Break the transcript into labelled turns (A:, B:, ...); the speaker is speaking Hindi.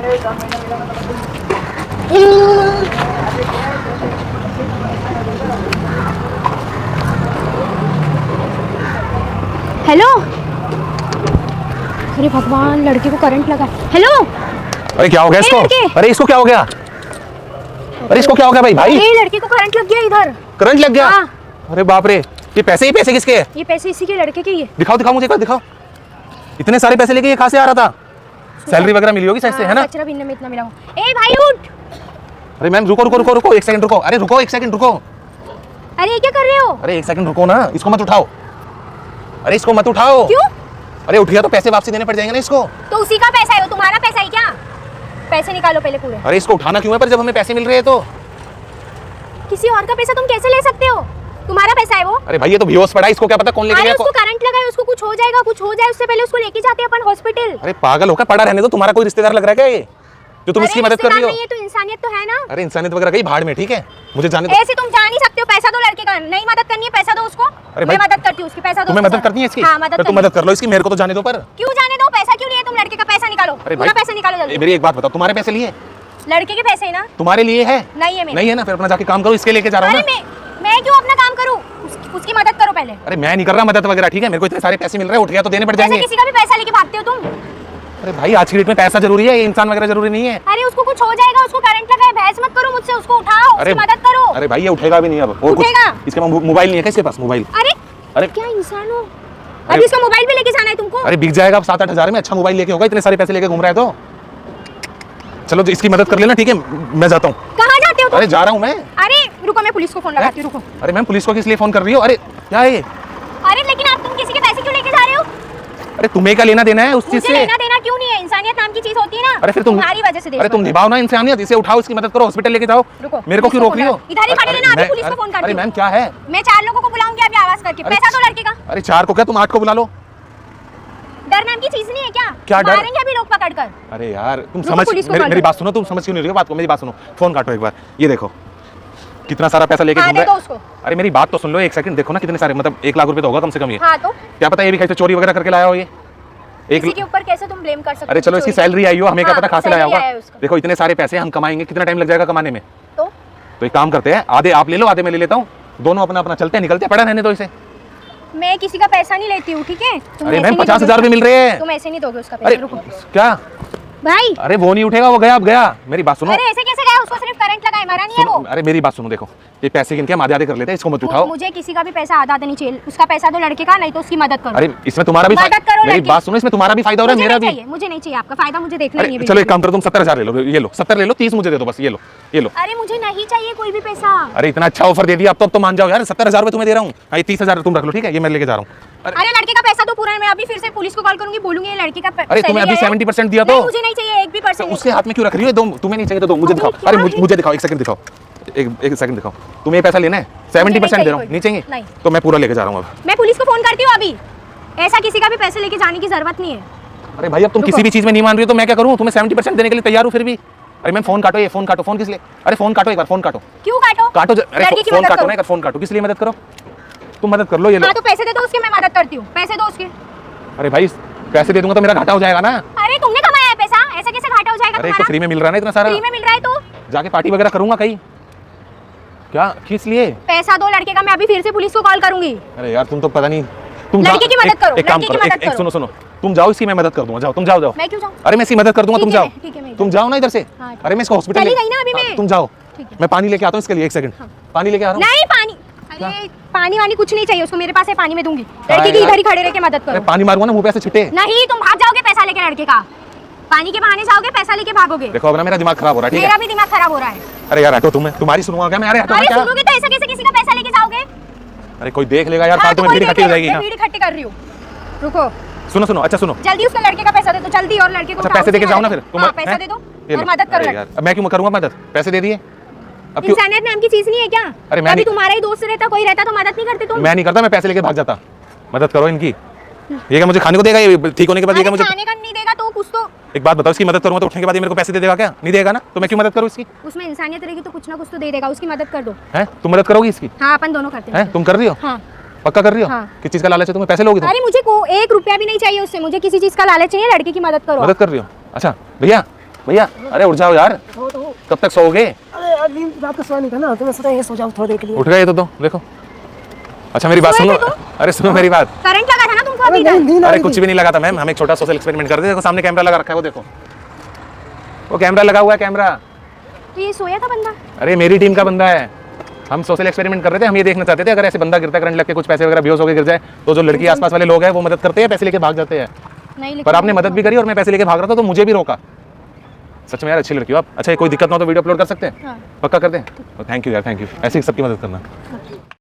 A: हेलो। अरे भगवान, लड़के को करंट लगा। हेलो।
B: अरे क्या हो गया इसको? अरे इसको क्या हो गया? अरे इसको क्या हो गया भाई? भाई
A: ये लड़के को करंट लग गया इधर।
B: करंट लग गया?
A: हाँ।
B: अरे बाप रे, ये पैसे किसके हैं?
A: ये पैसे इसी के लड़के के ही है।
B: दिखाओ मुझे एक बार दिखाओ। इतने सारे पैसे लेके ये कहाँ से आ रहा था? सैलरी वगैरह मिली होगी शायद से, है ना?
A: कचरा बिन में इतना मिला। ए भाई उठ।
B: अरे मैम रुको एक सेकंड रुको। अरे रुको एक सेकंड रुको।
A: अरे ये क्या कर रहे हो?
B: अरे एक सेकंड रुको ना, इसको मत उठाओ। अरे इसको मत उठाओ।
A: क्यों?
B: अरे उठ गया तो पैसे वापसी देने पड़ जाएंगे ना इसको।
A: तो उसी का पैसा है, वो तुम्हारा पैसा है क्या? पैसे निकालो पहले पूरे।
B: अरे इसको उठाना क्यों है पर जब हमें पैसे मिल रहे हैं तो?
A: किसी और का पैसा तुम कैसे ले सकते हो? तुम्हारा पैसा है वो।
B: अरे भाई ये तो बेहोश पड़ा है, इसको क्या पता कौन लेके गया?
A: उसको करंट लगा है, उसको कुछ हो जाएगा, कुछ हो जाए उससे पहले उसको लेके जाते हैं अपन हॉस्पिटल।
B: अरे पागल होकर पड़ा रहने दो। तुम्हारा कोई रिश्तेदार लग रहा है क्या ये जो तुम इसकी मदद कर रही हो?
A: ये तो इंसानियत तो है ना।
B: अरे इंसानियत वगैरह कहीं भाड़ में, ठीक है? मुझे जाने दो।
A: ऐसे तुम जा नहीं सकते हो। पैसा दो लड़के का। नहीं मदद करनी है, पैसा दो उसको।
B: अरे
A: मैं मदद करती हूँ उसकी, पैसा दो।
B: तुम्हें मदद करनी है इसकी?
A: हाँ, मदद।
B: तुम मदद कर लो इसकी, मेरे को तो जाने दो। पर
A: क्यों जाने दो? पैसा क्यों लिए तुम लड़के का? पैसा निकालो।
B: अरे
A: पूरा पैसा निकालो जल्दी।
B: मेरी एक बात बताओ, तुम्हारे पैसे लिए?
A: लड़के के पैसे है ना?
B: तुम्हारे लिए है?
A: नहीं है मेरे।
B: नहीं है ना? फिर अपना जाके काम करो, इसके लेके जा रहा हूँ
A: ना। मैं क्यों अपना काम करूँ? उसकी मदद करो पहले।
B: अरे मैं नहीं कर रहा मदद वगैरह, ठीक है? मेरे को इतने सारे पैसे मिल रहे हैं, उठ गया तो देने पड़ जाएंगे।
A: किसी का भी पैसा लेके भागते हो तुम।
B: अरे भाई आज की डेट में पैसा जरूरी है, इंसान वगैरह जरूरी नहीं है।
A: अरे उसको कुछ हो जाएगा, उसको करंट लगा है, बहस मत करो मुझसे, उसको उठाओ, उसकी मदद करो।
B: अरे भाई ये उठेगा भी नहीं अब। और कुछ इसके पास मोबाइल नहीं है क्या? इसके पास मोबाइल?
A: अरे क्या इंसान हो? अभी इसका मोबाइल भी लेके जाना है तुमको?
B: अरे बिक जाएगा अब 7-8 हजार में। अच्छा मोबाइल लेके होगा, इतने सारे पैसे लेके घूम रहा है तो। चलो इसकी मदद कर लेना, ठीक है? मैं जाता हूँ।
A: कहाँ जाते हो तुम?
B: अरे जा रहा हूँ मैं।
A: अरे रुको, मैं पुलिस को फोन लगाती हूँ, रुको।
B: अरे मैम पुलिस को किस लिए फोन कर रही हो? अरे क्या है ये?
A: अरे लेकिन आप तुम किसी के पैसे क्यों लेके जा रहे हो?
B: अरे तुम्हें क्या लेना देना है उस चीज से?
A: लेना देना क्यों नहीं है? इंसानियत नाम की चीज होती है ना।
B: अरे फिर तुम्हारी
A: वजह से।
B: अरे तुम निभाओ ना इंसानियत, इसे उठाओ, इसकी मदद करो, हॉस्पिटल लेके जाओ। मेरे को क्यों रोक रही हो?
A: इधर ही खड़े रहना, अभी पुलिस को फोन करती हूं।
B: अरे मैम क्या है?
A: मैं 4 लोगों को बुलाऊंगी अभी आवाज करके। पैसा दो लड़के का।
B: अरे 4 को क्या, तुम 8 को बुला लो।
A: डर नाम की चीज नहीं है क्या?
B: क्या डर?
A: मारेंगे अभी लोग पकड़कर।
B: अरे यार तुम समझ मेरी बात सुनो, तुम समझ क्यों नहीं रही हो बात को? मेरी बात सुनो, फोन काटो एक बार। ये देखो कितना सारा पैसा लेके घूम रहा है। अरे मेरी बात तो सुन लो एक सेकंड। देखो ना कितने सारे, मतलब 1 लाख रुपए तो होगा कम से कम ये।
A: हाँ तो
B: क्या पता ये भी कहीं से चोरी वगैरह करके लाया हो ये।
A: किसी के ऊपर कैसे तुम ब्लेम कर सकते हो?
B: अरे चलो इसकी सैलरी आई हो, हमें क्या पता कहाँ से लाया होगा। देखो इतने सारे पैसे हम कमाएंगे, कितना टाइम लग जाएगा कमाने में? तो एक काम करते हैं, आधे आप ले लो, आधे मैं ले लेता हूँ, दोनों अपना अपना चलते हैं, निकलते हैं। पड़ा रहने दो इसे।
A: मैं किसी का पैसा नहीं लेती हूँ, ठीक है?
B: अरे मैम 50 हजार रुपए मिल रहे हैं।
A: तुम ऐसे नहीं दोगे उसका पैसा।
B: अरे
A: रुको
B: क्या
A: भाई?
B: अरे वो नहीं उठेगा, वो गया, अब गया। मेरी बात सुनो।
A: अरे ऐसे कैसे गया? उसको सिर्फ करंट लगा है, मरा नहीं है वो।
B: अरे मेरी बात सुनो, देखो ये पैसे गिन के हम आधे आधे कर लेते हैं, इसको मत उठाओ।
A: मुझे किसी का भी पैसा आधा नहीं चाहिए। उसका पैसा दो लड़के का, नहीं तो उसकी मदद करो।
B: अरे इसमें तुम्हारा भी
A: मदद करो।
B: मेरी बात सुनो, इसमें तुम्हारा भी फायदा हो रहा है, मेरा भी।
A: मुझे नहीं चाहिए आपका फायदा, मुझे देखना नहीं है।
B: चलो एक काम करो, तुम 70 हजार ले लो, ये लो 70 ले लो, 30 मुझे दे दो बस। ये लो ये लो।
A: अरे मुझे नहीं चाहिए कोई भी पैसा।
B: अरे इतना अच्छा ऑफर दे दिया, अब तो मान जाओ यार। 70 हजार रुपए तुम्हें दे रहा हूँ, 30 हजार तुम रख लो, ठीक है? ये मैं लेके जा रहा हूँ।
A: अरे लड़के का पैसा तो पूरा। मैं अभी फिर से पुलिस को कॉल करूंगी, बोलूंगी ये लड़के का।
B: अरे तुम्हें अभी 70% दिया तो?
A: मुझे नहीं चाहिए एक भी परसेंट।
B: उसके हाथ में क्यों रख रही हो? दो तुम्हें नहीं चाहिए तो दो, मुझे दिखाओ। अरे मुझे दिखाओ, एक सेकंड दिखाओ, एक सेकंड दिखाओ। तुम्हें पैसा लेना है? 70% दे रहा हूँ, नहीं चाहिए तो मैं पूरा लेके जा रहा हूँ। अब
A: मैं पुलिस को फोन करती हूँ अभी। ऐसा किसी का भी पैसे लेके जाने की जरूरत नहीं है।
B: अरे भाई अब तुम किसी भी चीज में नहीं मान रही हो तो मैं क्या करूँ? तुम्हें 70% देने के लिए तैयार हूँ फिर भी। अरे मैम फोन काटो, ये फोन काटो। फोन किस लिए? अरे फोन काटो एक बार, फोन काटो।
A: क्यों काटो?
B: काटो अरे फोन काटो ना, एक फोन काटो। किस लिए मदद करो? तुम मदद कर लो, ये लो।
A: हाँ तो पैसे दे दो उसके, मैं मदद करती हूँ। पैसे दो उसके।
B: अरे भाई पैसे दे दूंगा तो मेरा घाटा हो जाएगा ना।
A: अरे तुमने कमाया है पैसा, ऐसा कैसे घाटा हो जाएगा?
B: अरे तो फ्री में मिल रहा है ना इतना सारा।
A: फ्री में मिल रहा है तो
B: जाके पार्टी वगैरह करूंगा कहीं। क्या किस लिए?
A: पैसा दो लड़के का, मैं अभी फिर से पुलिस को कॉल करूंगी।
B: अरे यार तुम तो पता नहीं। तुम
A: लड़के की मदद करो,
B: एक काम करो, सुनो सुनो, तुम जाओ, इसकी मैं मदद कर दूंगा। जाओ तुम, जाओ।
A: मैं क्यों जाऊं?
B: अरे मैं इसकी मदद कर दूंगा, तुम जाओ। तुम जाओ ना इधर से। अरे मैं इसको हॉस्पिटल
A: चली गई ना अभी मैं।
B: तुम जाओ, मैं पानी लेके आता हूँ इसके लिए। 1 सेकंड पानी लेके आ रहा हूँ।
A: नहीं पानी, अरे पानी वानी कुछ नहीं चाहिए उसको, मेरे पास है पानी में दूंगी। लड़के की इधर ही खड़े रह के मदद करो।
B: पानी मारूंगा ना मुंह पे ऐसे छिटे।
A: नहीं तुम भाग जाओगे पैसा लेके लड़के का। पानी के बहाने जाओगे, पैसा लेके भागोगे।
B: देखो अब ना मेरा दिमाग खराब हो रहा है, ठीक है?
A: मेरा भी दिमाग खराब हो रहा है।
B: अरे यार हटो, तुम्हारी सुनूंगा क्या मैं? अरे
A: अरे सुनोगे तो ऐसा कैसे किसी का पैसा लेके जाओगे?
B: अरे कोई देख लेगा यार, फालतू में भीड़ इकट्ठी हो जाएगी।
A: भीड़ इकट्ठी कर रही हूँ, रुको।
B: सुनो सुनो, अच्छा सुनो,
A: जल्दी उसका लड़के का पैसा दे दो जल्दी, और लड़के को
B: पैसे देके जाओ ना फिर।
A: तुम पैसा दे दो और मदद करो यार।
B: मैं क्यों करूंगा मदद? पैसे दे दिए।
A: अब इंसानियत नाम की चीज नहीं है क्या?
B: अरे मैं
A: तुम्हारा ही दोस्त रहता, कोई रहता तो मदद नहीं करते तुम?
B: मैं नहीं करता, मैं पैसे लेके भाग जाता। मदद करो इनकी। ये क्या मुझे खाने को देगा? ये ठीक होने के बाद ये क्या मुझे
A: खाने का नहीं देगा तो कुछ तो?
B: एक बात बताओ, इसकी मदद करूंगा तो उठने के बाद ये मेरे को पैसे दे देगा क्या? नहीं देगा ना, तो मैं क्यों मदद करूं इसकी?
A: उसमें इंसानियत रहेगी तो कुछ ना कुछ तो दे देगा, उसकी मदद कर दो।
B: हैं तुम मदद करोगी इसकी?
A: हाँ अपन दोनों करते हैं।
B: तुम कर रही हो?
A: हाँ
B: पक्का कर रही हो?
A: हाँ।
B: किस चीज का लालच है तुम्हें? पैसे लोगी तुम?
A: अरे मुझे को 1 रुपया भी नहीं चाहिए उससे, मुझे किसी चीज का लालच चाहिए। लड़के की मदद करो।
B: मदद कर रही हो? अच्छा भैया भैया अरे उठ जाओ यार, कब तक सोओगे?
C: अरे अभी रात का सोया नहीं था ना, तो मैं सोचा ये सो जाऊं थोड़ी देर के लिए।
B: उठ गए तो देखो। अच्छा मेरी बात
A: सोए
B: सुनो,
A: थे तुम?
B: अरे सुनो मेरी बात।
A: करंट लगा था ना तुमको
C: अरे
A: अभी
C: नहीं,
A: इधर?
C: नींद आ
B: अरे
C: रही
B: कुछ
C: थी।
B: भी नहीं लगा था मैम, हम एक छोटा सोशल एक्सपेरिमेंट कर रहे थे। देखो सामने कैमरा लगा रखा है, वो देखो, वो कैमरा लगा हुआ है, कैमरा।
A: तो ये सोया था बंदा?
B: अरे मेरी टीम का बंदा है, हम सोशल एक्सपेरिमेंट कर रहे थे। हम ये देखना चाहते थे अगर ऐसे बंदा गिरता करंट लग के कुछ पैसे वगैरह बेहोश होकर गिर जाए तो जो लड़की आसपास वाले लोग हैं वो मदद करते हैं, पैसे लेके भाग जाते हैं।
A: नहीं लेकिन
B: पर आपने मदद भी करी और मैं पैसे लेके भाग रहा था तो मुझे भी रोका। सच में यार अच्छी लड़की हो आप। अच्छा कोई दिक्कत ना हो तो वीडियो अपलोड कर सकते हैं?
A: हाँ।
B: पक्का कर दें? थैंक यू यार, थैंक यू। ऐसे ही सबकी मदद करना।